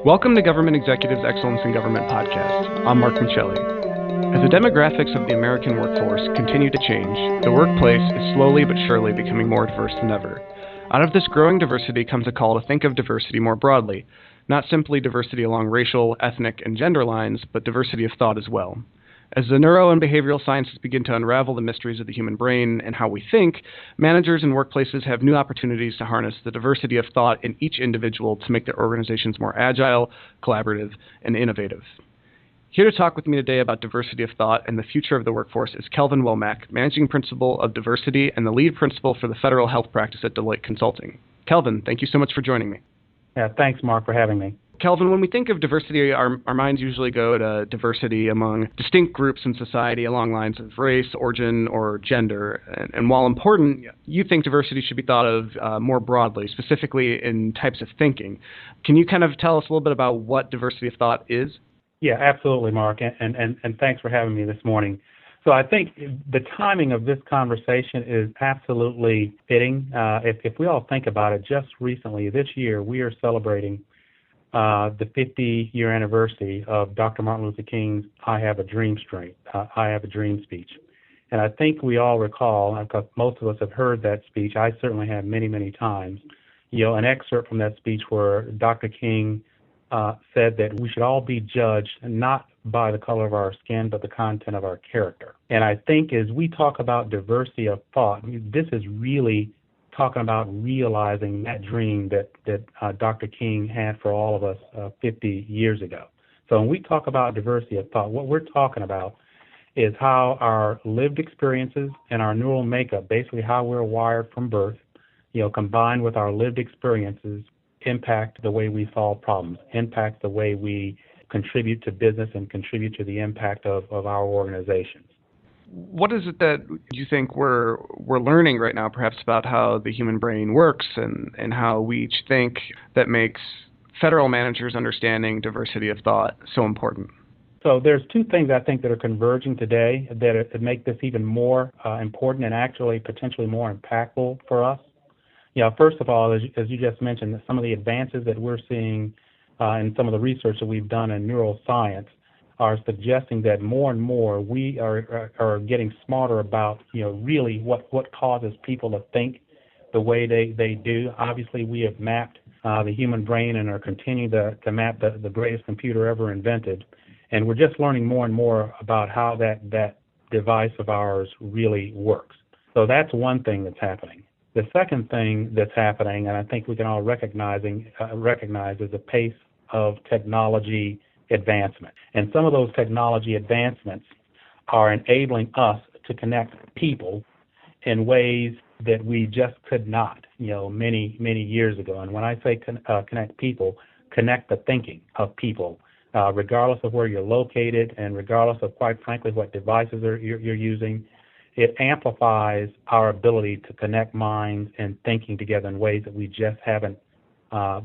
Welcome to Government Executives Excellence in Government podcast. I'm Mark Micheli. As the demographics of the American workforce continue to change, the workplace is slowly but surely becoming more diverse than ever. Out of this growing diversity comes a call to think of diversity more broadly, not simply diversity along racial, ethnic, and gender lines, but diversity of thought as well. As the neuro and behavioral sciences begin to unravel the mysteries of the human brain and how we think, managers and workplaces have new opportunities to harness the diversity of thought in each individual to make their organizations more agile, collaborative, and innovative. Here to talk with me today about diversity of thought and the future of the workforce is Kelvin Womack, Managing Principal of Diversity and the Lead Principal for the Federal Health Practice at Deloitte Consulting. Kelvin, thank you so much for joining me. Yeah, thanks, Mark, for having me. Kelvin, when we think of diversity, our minds usually go to diversity among distinct groups in society along lines of race, origin, or gender. And while important, you think diversity should be thought of more broadly, specifically in types of thinking. Can you kind of tell us a little bit about what diversity of thought is? Yeah, absolutely, Mark, and thanks for having me this morning. So I think the timing of this conversation is absolutely fitting. If we all think about it, just recently, this year, we are celebrating the 50-year anniversary of Dr. Martin Luther King's I Have a Dream speech. And I think we all recall, because most of us have heard that speech, I certainly have many, many times, an excerpt from that speech where Dr. King said that we should all be judged not by the color of our skin, but the content of our character. And I think as we talk about diversity of thought, this is really talking about realizing that dream that Dr. King had for all of us 50 years ago. So when we talk about diversity of thought, what we're talking about is how our lived experiences and our neural makeup, basically how we're wired from birth, combined with our lived experiences, impact the way we solve problems, impact the way we contribute to business and contribute to the impact of our organizations. What is it that you think we're learning right now, perhaps about how the human brain works and how we each think, that makes federal managers understanding diversity of thought so important? So there's two things I think that are converging today that make this even more important and actually potentially more impactful for us. First of all, as you just mentioned, some of the advances that we're seeing in some of the research that we've done in neuroscience are suggesting that more and more we are getting smarter about, really what causes people to think the way they do. Obviously, we have mapped the human brain and are continuing to map the greatest computer ever invented. And we're just learning more and more about how that device of ours really works. So that's one thing that's happening. The second thing that's happening, and I think we can all recognize, is the pace of technology advancement. And some of those technology advancements are enabling us to connect people in ways that we just could not, many, many years ago. And when I say connect people, connect the thinking of people, regardless of where you're located and regardless of, quite frankly, what devices you're using. It amplifies our ability to connect minds and thinking together in ways that we just haven't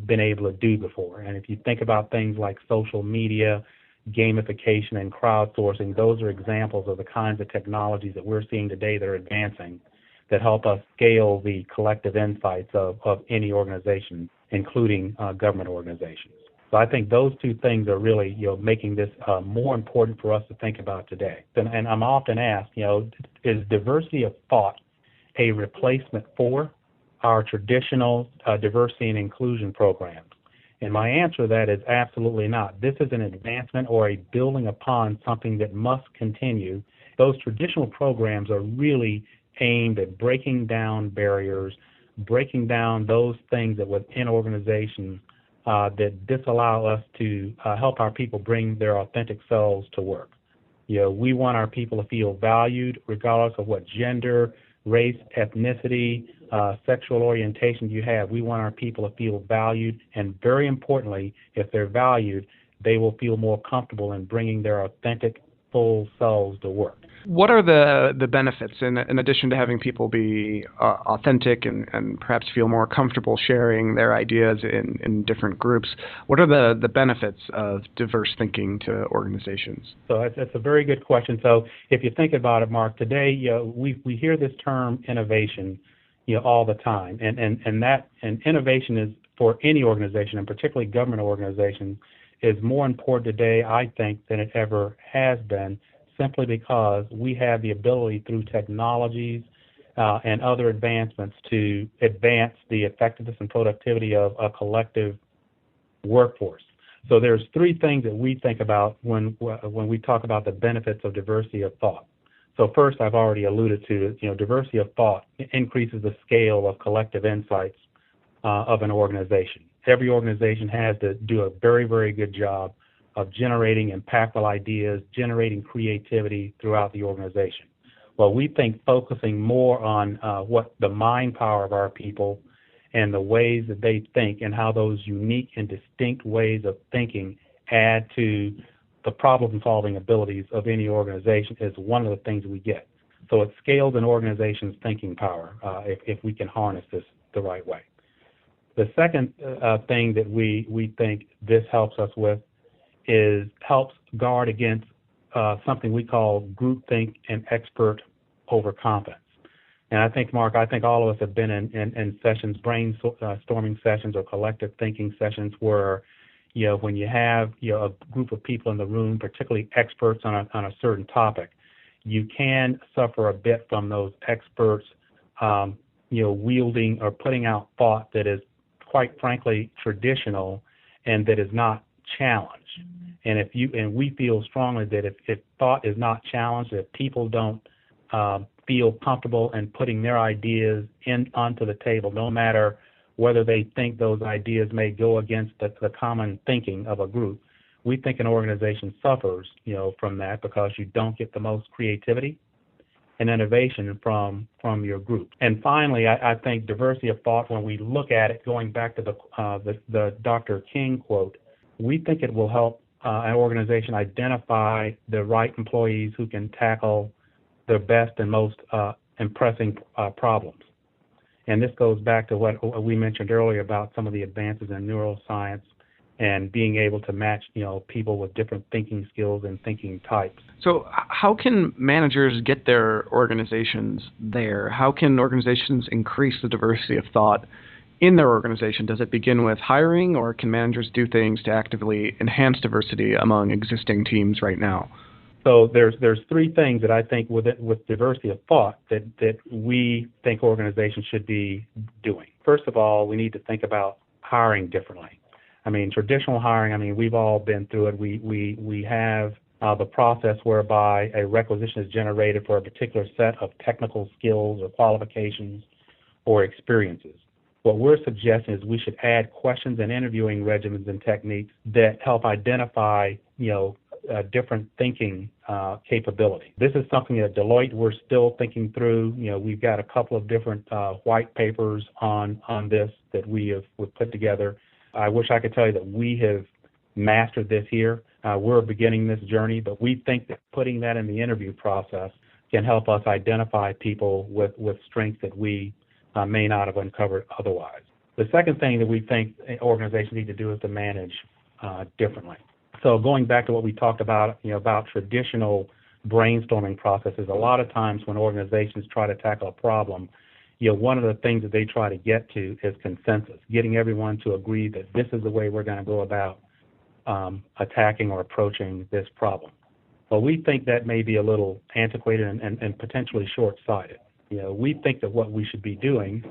been able to do before. And if you think about things like social media, gamification, and crowdsourcing, those are examples of the kinds of technologies that we're seeing today that are advancing that help us scale the collective insights of any organization, including government organizations. So I think those two things are really, making this more important for us to think about today. And I'm often asked, is diversity of thought a replacement for our traditional diversity and inclusion programs? And my answer to that is absolutely not. This is an advancement or a building upon something that must continue. Those traditional programs are really aimed at breaking down barriers, breaking down those things that within organizations that disallow us to help our people bring their authentic selves to work. We want our people to feel valued regardless of what gender, race, ethnicity, sexual orientation you have. We want our people to feel valued, and very importantly, if they're valued, they will feel more comfortable in bringing their authentic, full selves to work. What are the benefits, in addition to having people be authentic and perhaps feel more comfortable sharing their ideas in different groups? What are the benefits of diverse thinking to organizations? So that's a very good question. So if you think about it, Mark, today we hear this term innovation all the time, and innovation is for any organization, and particularly government organizations, is more important today, I think, than it ever has been, simply because we have the ability through technologies and other advancements to advance the effectiveness and productivity of a collective workforce. So there's three things that we think about when we talk about the benefits of diversity of thought. So first, I've already alluded to, diversity of thought increases the scale of collective insights of an organization. Every organization has to do a very, very good job of generating impactful ideas, generating creativity throughout the organization. Well, we think focusing more on what the mind power of our people and the ways that they think and how those unique and distinct ways of thinking add to the problem-solving abilities of any organization is one of the things we get. So it scales an organization's thinking power if we can harness this the right way. The second thing that we think this helps us with is helps guard against something we call groupthink and expert overconfidence. And I think, Mark, all of us have been in sessions, brainstorming sessions or collective thinking sessions where, when you have a group of people in the room, particularly experts on a certain topic, you can suffer a bit from those experts, wielding or putting out thought that is, quite frankly, traditional and that is not challenged. And we feel strongly that if thought is not challenged, if people don't feel comfortable in putting their ideas onto the table, no matter whether they think those ideas may go against the common thinking of a group, we think an organization suffers, from that because you don't get the most creativity and innovation from your group. And finally, I think diversity of thought, when we look at it, going back to the Dr. King quote, we think it will help an organization identify the right employees who can tackle their best and most impressing problems. And this goes back to what we mentioned earlier about some of the advances in neuroscience and being able to match, people with different thinking skills and thinking types. So how can managers get their organizations there? How can organizations increase the diversity of thought in their organization? Does it begin with hiring, or can managers do things to actively enhance diversity among existing teams right now? So there's three things that I think with diversity of thought that we think organizations should be doing. First of all, we need to think about hiring differently. Traditional hiring, we've all been through it. We have the process whereby a requisition is generated for a particular set of technical skills or qualifications or experiences. What we're suggesting is we should add questions and interviewing regimens and techniques that help identify, different thinking capability. This is something at Deloitte we're still thinking through. We've got a couple of different white papers on this that we've put together. I wish I could tell you that we have mastered this here. We're beginning this journey, but we think that putting that in the interview process can help us identify people with strengths that we may not have uncovered otherwise. The second thing that we think organizations need to do is to manage differently. So going back to what we talked about, about traditional brainstorming processes, a lot of times when organizations try to tackle a problem, one of the things that they try to get to is consensus, getting everyone to agree that this is the way we're going to go about attacking or approaching this problem. Well, we think that may be a little antiquated and potentially short-sighted. We think that what we should be doing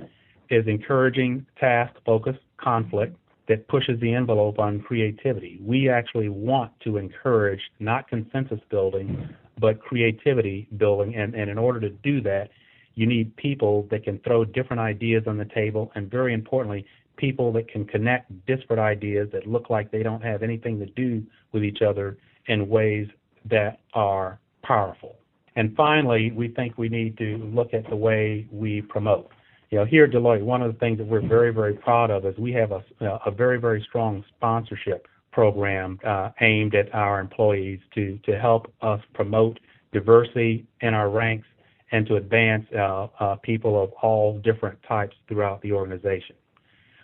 is encouraging task-focused conflict that pushes the envelope on creativity. We actually want to encourage not consensus building, but creativity building. And in order to do that, you need people that can throw different ideas on the table, and very importantly, people that can connect disparate ideas that look like they don't have anything to do with each other in ways that are powerful. And finally, we think we need to look at the way we promote. Here at Deloitte, one of the things that we're very, very proud of is we have a very, very strong sponsorship program aimed at our employees to help us promote diversity in our ranks and to advance people of all different types throughout the organization.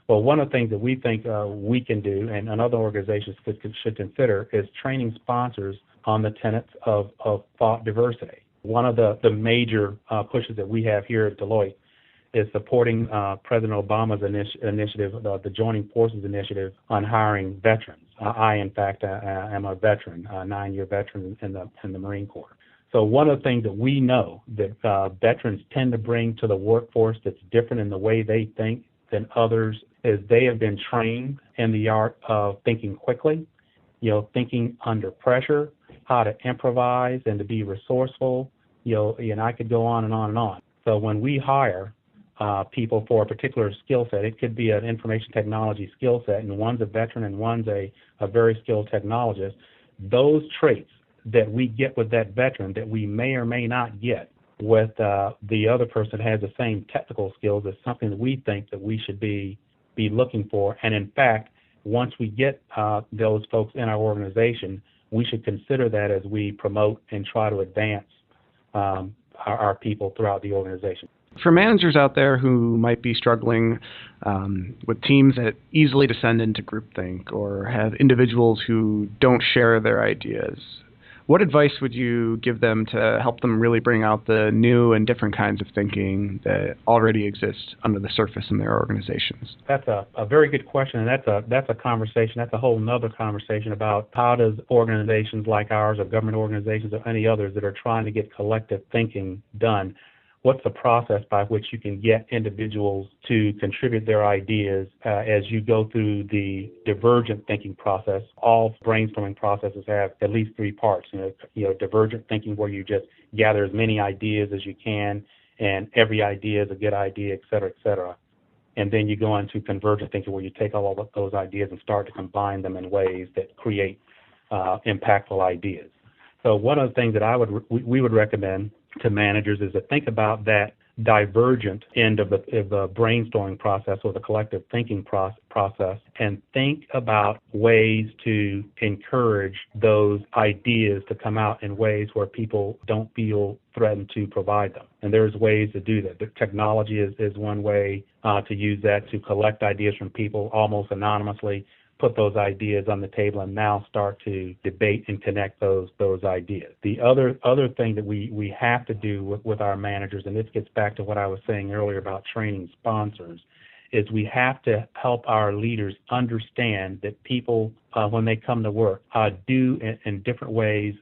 Well, one of the things that we think we can do, and other organizations should consider, is training sponsors on the tenets of thought diversity. One of the major pushes that we have here at Deloitte is supporting President Obama's initiative, the Joining Forces initiative on hiring veterans. I, in fact, am a veteran, a 9-year veteran in the Marine Corps. So one of the things that we know that veterans tend to bring to the workforce that's different in the way they think than others is they have been trained in the art of thinking quickly, thinking under pressure, how to improvise and to be resourceful, and I could go on and on and on. So when we hire people for a particular skill set, it could be an information technology skill set, and one's a veteran and one's a very skilled technologist, those traits that we get with that veteran that we may or may not get with the other person that has the same technical skills is something that we think that we should be looking for. And in fact, once we get those folks in our organization, we should consider that as we promote and try to advance our people throughout the organization. For managers out there who might be struggling with teams that easily descend into groupthink or have individuals who don't share their ideas, what advice would you give them to help them really bring out the new and different kinds of thinking that already exist under the surface in their organizations? That's a very good question, and that's a conversation. That's a whole nother conversation about how does organizations like ours or government organizations or any others that are trying to get collective thinking done, what's the process by which you can get individuals to contribute their ideas as you go through the divergent thinking process? All brainstorming processes have at least 3 parts. Divergent thinking, where you just gather as many ideas as you can, and every idea is a good idea, et cetera, et cetera. And then you go into convergent thinking, where you take all of those ideas and start to combine them in ways that create impactful ideas. So one of the things that we would recommend to managers is to think about that divergent end of the brainstorming process or the collective thinking process, and think about ways to encourage those ideas to come out in ways where people don't feel threatened to provide them. And there's ways to do that. The technology is one way to use that, to collect ideas from people almost anonymously, put those ideas on the table, and now start to debate and connect those ideas. The other thing that we have to do with our managers, and this gets back to what I was saying earlier about training sponsors, is we have to help our leaders understand that people, when they come to work, do in different ways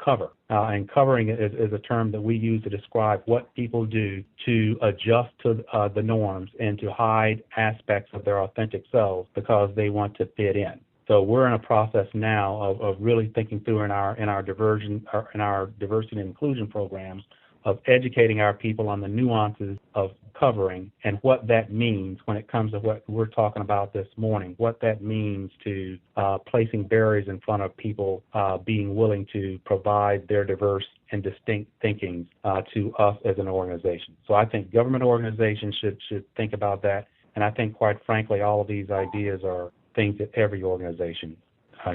cover. And covering is a term that we use to describe what people do to adjust to the norms and to hide aspects of their authentic selves because they want to fit in. So we're in a process now of really thinking through in our diversity and inclusion programs of educating our people on the nuances of covering and what that means when it comes to what we're talking about this morning, what that means to placing barriers in front of people being willing to provide their diverse and distinct thinking to us as an organization. So I think government organizations should think about that, and I think, quite frankly, all of these ideas are things that every organization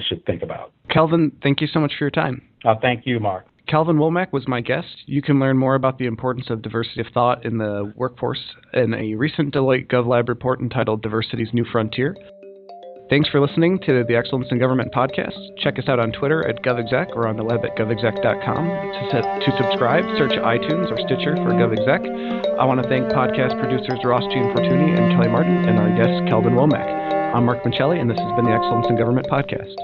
should think about. Kelvin, thank you so much for your time. Thank you, Mark. Kelvin Womack was my guest. You can learn more about the importance of diversity of thought in the workforce in a recent Deloitte GovLab report entitled Diversity's New Frontier. Thanks for listening to the Excellence in Government podcast. Check us out on Twitter at GovExec or on the web at govexec.com. To subscribe, search iTunes or Stitcher for GovExec. I want to thank podcast producers Ross Jean Fortuny and Kelly Martin and our guest Kelvin Womack. I'm Mark Micheli, and this has been the Excellence in Government podcast.